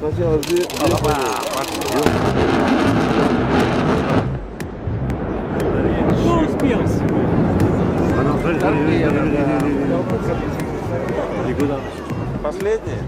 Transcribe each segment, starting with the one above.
Хотелось Кто успел? Последнее?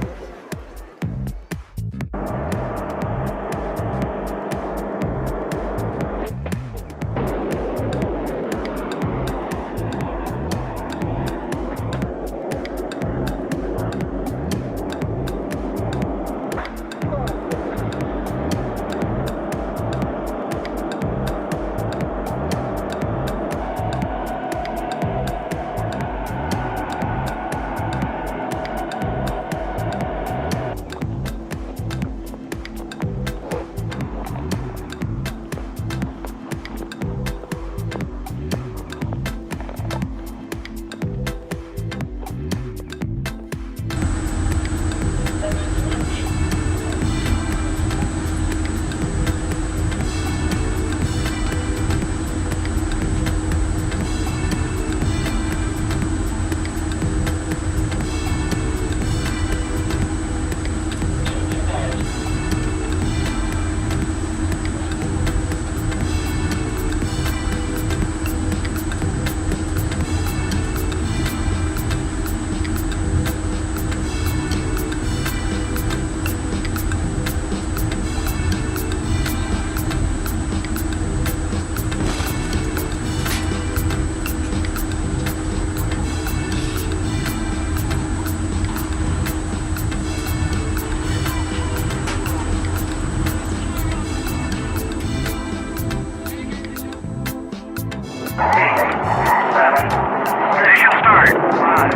Ignition start. 5.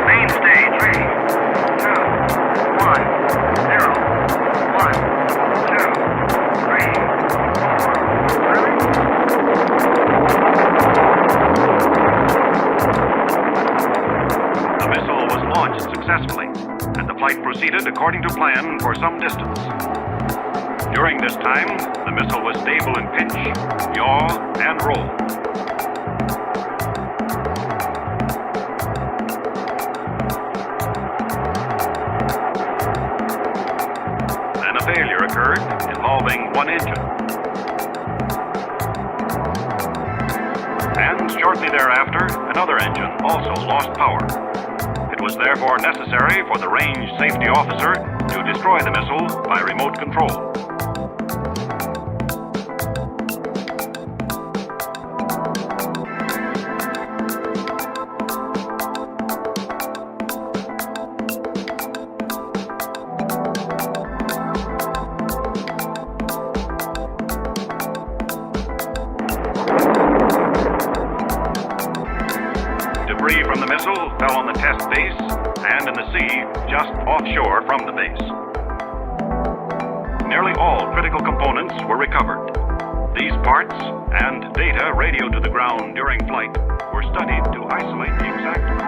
Main stage. 3, 2, 1, 0, 1, 2, 3, 4. The missile was launched successfully, and the flight proceeded according to plan for some distance. During this time, the missile was stable in pitch, yaw, and roll. Then a failure occurred involving one engine. And shortly thereafter, another engine also lost power. It was therefore necessary for the range safety officer to destroy the missile by remote control. Debris from the missile fell on the test base and in the sea just offshore from the base. Nearly all critical components were recovered. These parts and data radioed to the ground during flight were studied to isolate the exact